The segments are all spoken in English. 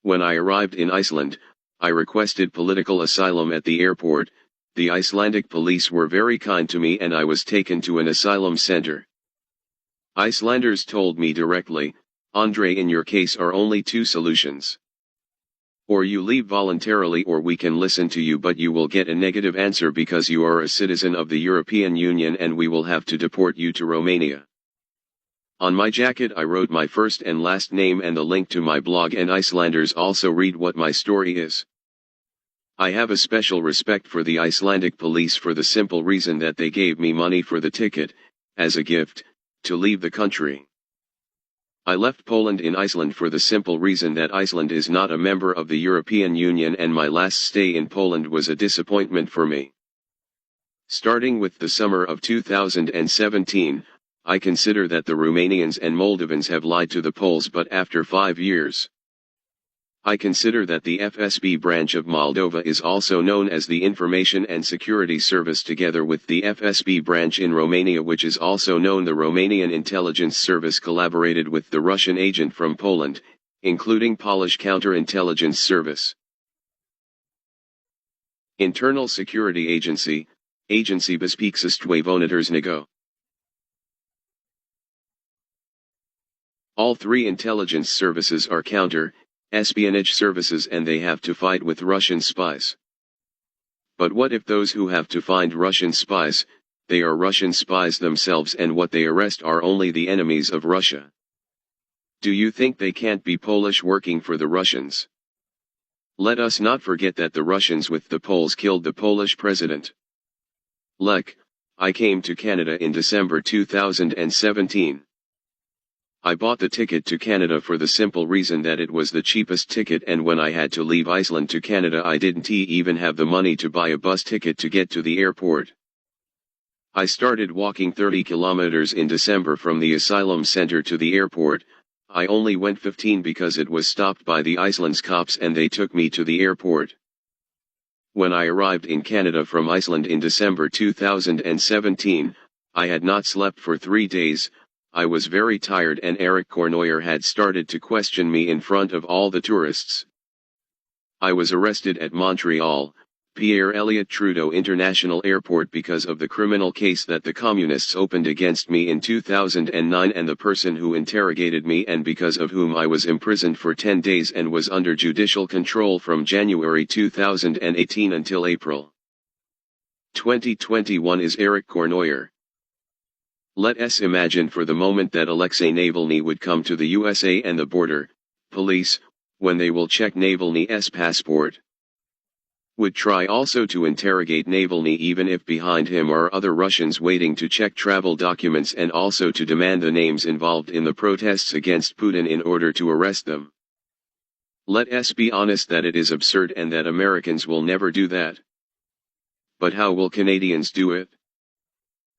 When I arrived in Iceland, I requested political asylum at the airport. The Icelandic police were very kind to me and I was taken to an asylum center. Icelanders told me directly, "Andrei, in your case are only two solutions. Or you leave voluntarily or we can listen to you, but you will get a negative answer because you are a citizen of the European Union and we will have to deport you to Romania." On my jacket I wrote my first and last name and the link to my blog, and Icelanders also read what my story is. I have a special respect for the Icelandic police for the simple reason that they gave me money for the ticket, as a gift, to leave the country. I left Poland in Iceland for the simple reason that Iceland is not a member of the European Union and my last stay in Poland was a disappointment for me. Starting with the summer of 2017, I consider that the Romanians and Moldovans have lied to the Poles, but after 5 years, I consider that the FSB branch of Moldova is also known as the Information and Security Service, together with the FSB branch in Romania, which is also known the Romanian Intelligence Service, collaborated with the Russian agent from Poland, including Polish Counterintelligence Service. Internal Security Agency, Agencji Bezpieczeństwa Wewnętrznego. All three intelligence services are counter-espionage services and they have to fight with Russian spies. But what if those who have to find Russian spies, they are Russian spies themselves, and what they arrest are only the enemies of Russia? Do you think they can't be Polish working for the Russians? Let us not forget that the Russians with the Poles killed the Polish president. Lech, I came to Canada in December 2017. I bought the ticket to Canada for the simple reason that it was the cheapest ticket, and when I had to leave Iceland to Canada I didn't even have the money to buy a bus ticket to get to the airport. I started walking 30 kilometers in December from the asylum center to the airport. I only went 15 because it was stopped by the Iceland's cops and they took me to the airport. When I arrived in Canada from Iceland in December 2017, I had not slept for 3 days. I was very tired and Eric Cornoyer had started to question me in front of all the tourists. I was arrested at Montreal, Pierre Elliott Trudeau International Airport because of the criminal case that the communists opened against me in 2009 and the person who interrogated me, and because of whom I was imprisoned for 10 days and was under judicial control from January 2018 until April 2021 is Eric Cornoyer. Let us imagine for the moment that Alexei Navalny would come to the USA and the border police, when they will check Navalny's passport, would try also to interrogate Navalny even if behind him are other Russians waiting to check travel documents and also to demand the names involved in the protests against Putin in order to arrest them. Let us be honest that it is absurd and that Americans will never do that. But how will Canadians do it?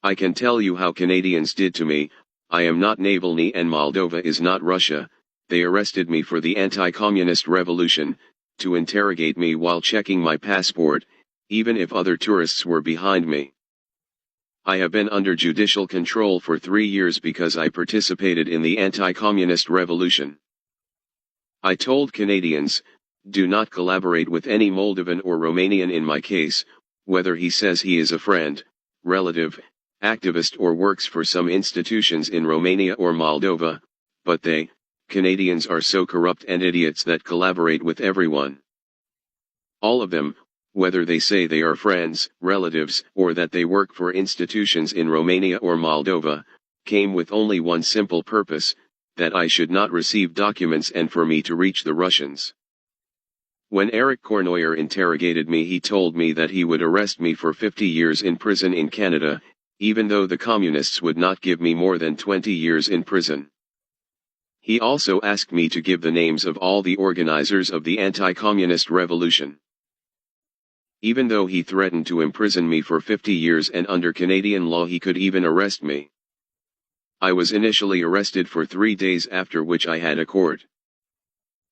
I can tell you how Canadians did to me. I am not Navalny and Moldova is not Russia. They arrested me for the anti-communist revolution, to interrogate me while checking my passport, even if other tourists were behind me. I have been under judicial control for 3 years because I participated in the anti-communist revolution. I told Canadians, do not collaborate with any Moldovan or Romanian in my case, whether he says he is a friend, relative, activist or works for some institutions in Romania or Moldova, but they, Canadians, are so corrupt and idiots that collaborate with everyone. All of them, whether they say they are friends, relatives, or that they work for institutions in Romania or Moldova, came with only one simple purpose, that I should not receive documents and for me to reach the Russians. When Eric Cornoyer interrogated me, he told me that he would arrest me for 50 years in prison in Canada, even though the communists would not give me more than 20 years in prison. He also asked me to give the names of all the organizers of the anti-communist revolution. Even though he threatened to imprison me for 50 years and under Canadian law he could even arrest me. I was initially arrested for 3 days, after which I had a court.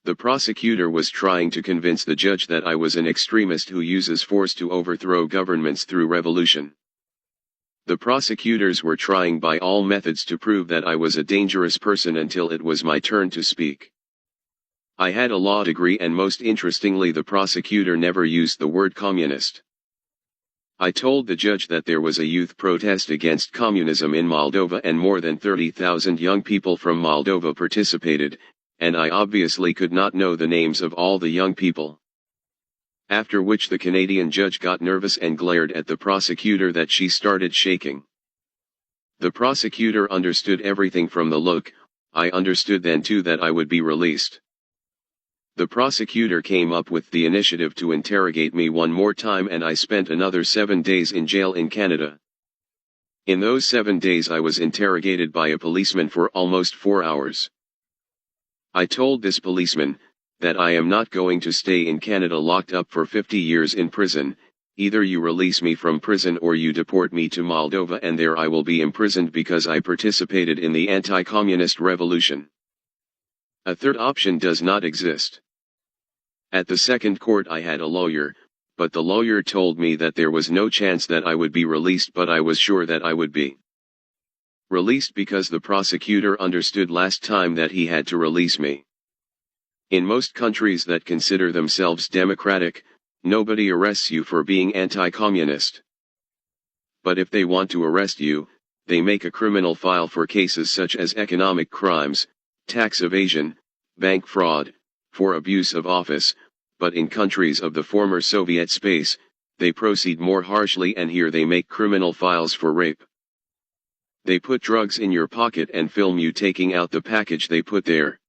The prosecutor was trying to convince the judge that I was an extremist who uses force to overthrow governments through revolution. The prosecutors were trying by all methods to prove that I was a dangerous person until it was my turn to speak. I had a law degree, and most interestingly, the prosecutor never used the word communist. I told the judge that there was a youth protest against communism in Moldova and more than 30,000 young people from Moldova participated, and I obviously could not know the names of all the young people. After which the Canadian judge got nervous and glared at the prosecutor that she started shaking. The prosecutor understood everything from the look. I understood then too that I would be released. The prosecutor came up with the initiative to interrogate me one more time, and I spent another 7 days in jail in Canada. In those 7 days I was interrogated by a policeman for almost 4 hours. I told this policeman that I am not going to stay in Canada locked up for 50 years in prison. Either you release me from prison or you deport me to Moldova, and there I will be imprisoned because I participated in the anti-communist revolution. A third option does not exist. At the second court I had a lawyer, but the lawyer told me that there was no chance that I would be released, but I was sure that I would be released because the prosecutor understood last time that he had to release me. In most countries that consider themselves democratic, nobody arrests you for being anti-communist. But if they want to arrest you, they make a criminal file for cases such as economic crimes, tax evasion, bank fraud, for abuse of office, but in countries of the former Soviet space, they proceed more harshly, and here they make criminal files for rape. They put drugs in your pocket and film you taking out the package they put there.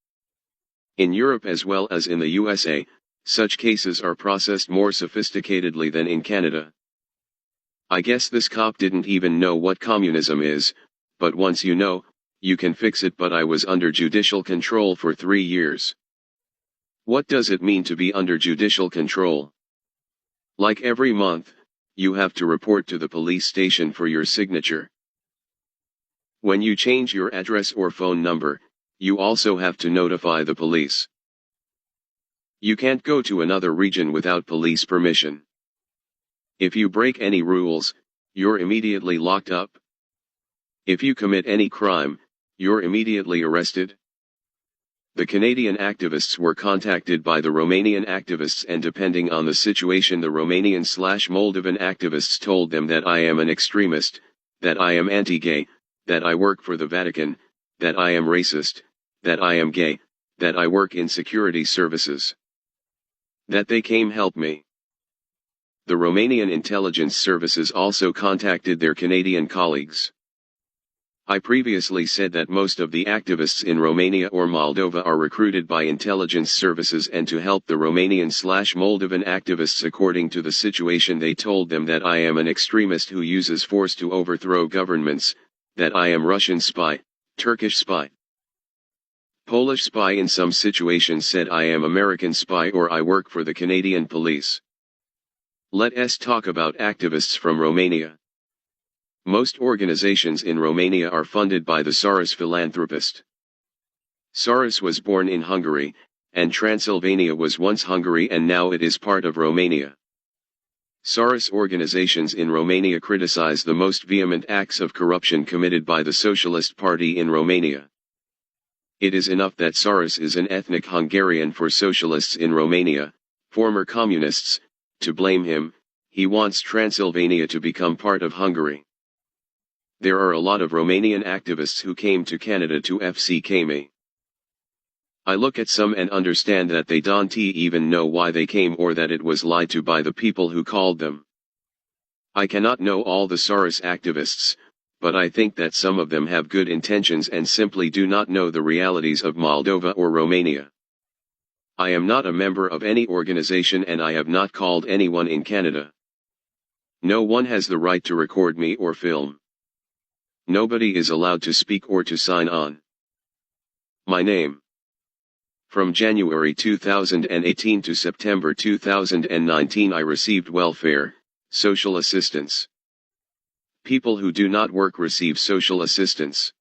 In Europe as well as in the USA, such cases are processed more sophisticatedly than in Canada. I guess this cop didn't even know what communism is, but once you know, you can fix it. But I was under judicial control for 3 years. What does it mean to be under judicial control? Like every month, you have to report to the police station for your signature. When you change your address or phone number, you also have to notify the police. You can't go to another region without police permission. If you break any rules, you're immediately locked up. If you commit any crime, you're immediately arrested. The Canadian activists were contacted by the Romanian activists, and depending on the situation, the Romanian/Moldovan activists told them that I am an extremist, that I am anti-gay, that I work for the Vatican, that I am racist, that I am gay, that I work in security services. That they came help me. The Romanian intelligence services also contacted their Canadian colleagues. I previously said that most of the activists in Romania or Moldova are recruited by intelligence services, and to help the Romanian/Moldovan activists according to the situation, they told them that I am an extremist who uses force to overthrow governments, that I am Russian spy, Turkish spy, Polish spy, in some situations said I am American spy or I work for the Canadian police. Let us talk about activists from Romania. Most organizations in Romania are funded by the Soros philanthropist. Soros was born in Hungary, and Transylvania was once Hungary and now it is part of Romania. Soros organizations in Romania criticize the most vehement acts of corruption committed by the Socialist Party in Romania. It is enough that Soros is an ethnic Hungarian for socialists in Romania, former communists, to blame him. He wants Transylvania to become part of Hungary. There are a lot of Romanian activists who came to Canada to FCK me. I look at some and understand that they don't even know why they came, or that it was lied to by the people who called them. I cannot know all the Soros activists, but I think that some of them have good intentions and simply do not know the realities of Moldova or Romania. I am not a member of any organization and I have not called anyone in Canada. No one has the right to record me or film. Nobody is allowed to speak or to sign on. My name. From January 2018 to September 2019 I received welfare, social assistance. People who do not work receive social assistance.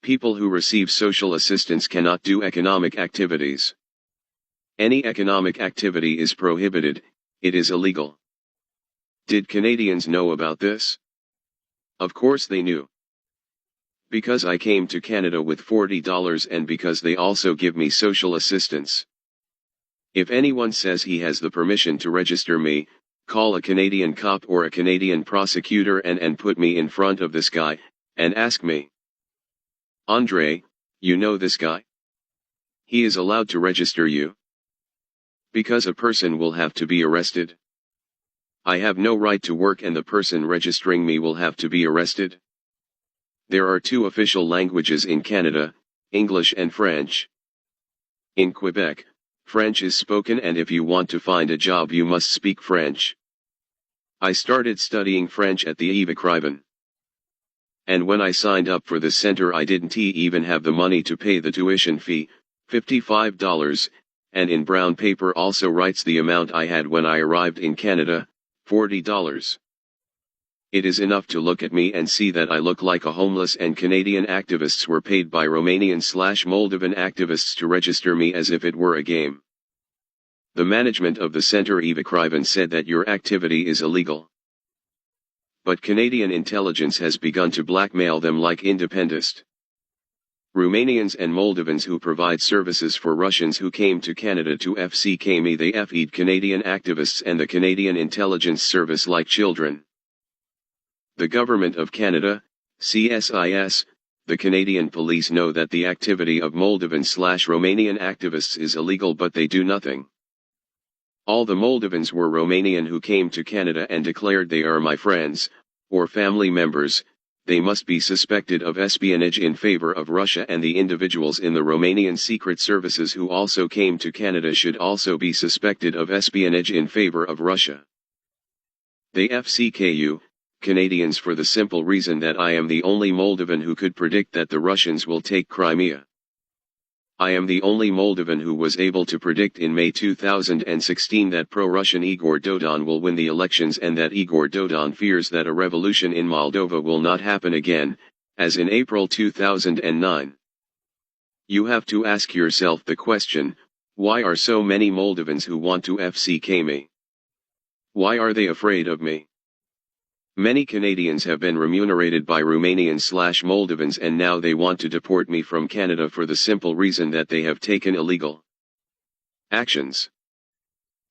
People who receive social assistance cannot do economic activities. Any economic activity is prohibited, it is illegal. Did Canadians know about this? Of course they knew. Because I came to Canada with $40 and because they also give me social assistance. If anyone says he has the permission to register me, call a Canadian cop or a Canadian prosecutor and put me in front of this guy, and ask me. Andrei, you know this guy? He is allowed to register you? Because a person will have to be arrested. I have no right to work and the person registering me will have to be arrested. There are two official languages in Canada, English and French. In Quebec, French is spoken and if you want to find a job you must speak French. I started studying French at the écrivain. And when I signed up for the center I didn't even have the money to pay the tuition fee, $55, and in brown paper also writes the amount I had when I arrived in Canada, $40. It is enough to look at me and see that I look like a homeless and Canadian activists were paid by Romanian/Moldovan activists to register me as if it were a game. The management of the Centre écrivain said that your activity is illegal. But Canadian intelligence has begun to blackmail them like independist. Romanians and Moldovans who provide services for Russians who came to Canada to FCK me they FE'd Canadian activists and the Canadian intelligence service like children. The Government of Canada, CSIS, the Canadian police know that the activity of Moldovan/Romanian activists is illegal but they do nothing. All the Moldovans were Romanian who came to Canada and declared they are my friends, or family members, they must be suspected of espionage in favor of Russia and the individuals in the Romanian secret services who also came to Canada should also be suspected of espionage in favor of Russia. They FCKU, Canadians for the simple reason that I am the only Moldovan who could predict that the Russians will take Crimea. I am the only Moldovan who was able to predict in May 2016 that pro-Russian Igor Dodon will win the elections and that Igor Dodon fears that a revolution in Moldova will not happen again, as in April 2009. You have to ask yourself the question, why are so many Moldovans who want to FCK me? Why are they afraid of me? Many Canadians have been remunerated by Romanians/Moldovans and now they want to deport me from Canada for the simple reason that they have taken illegal actions.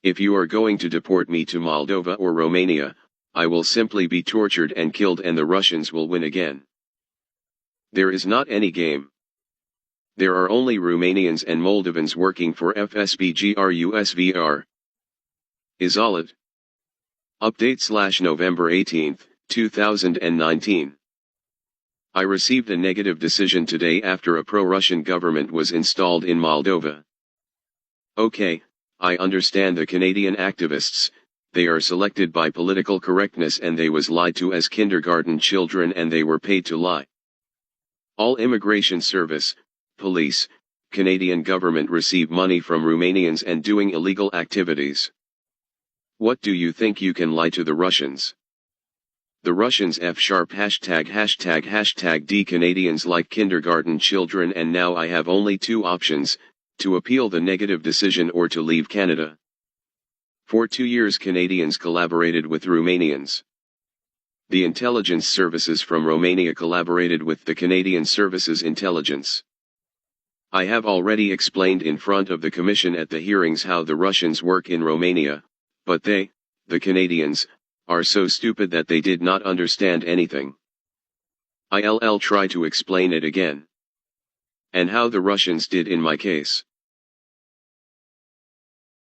If you are going to deport me to Moldova or Romania, I will simply be tortured and killed and the Russians will win again. There is not any game. There are only Romanians and Moldovans working for FSBGRUSVR. Is all it? Update/November 18, 2019. I received a negative decision today after a pro-Russian government was installed in Moldova. Okay, I understand the Canadian activists, they are selected by political correctness and they was lied to as kindergarten children and they were paid to lie. All immigration service, police, Canadian government receive money from Romanians and doing illegal activities. What do you think you can lie to the Russians? The Russians ####D Canadians like kindergarten children and now I have only two options, to appeal the negative decision or to leave Canada. For 2 years Canadians collaborated with Romanians. The intelligence services from Romania collaborated with the Canadian Services Intelligence. I have already explained in front of the Commission at the hearings how the Russians work in Romania. But they, the Canadians, are so stupid that they did not understand anything. I'll try to explain it again. And how the Russians did in my case.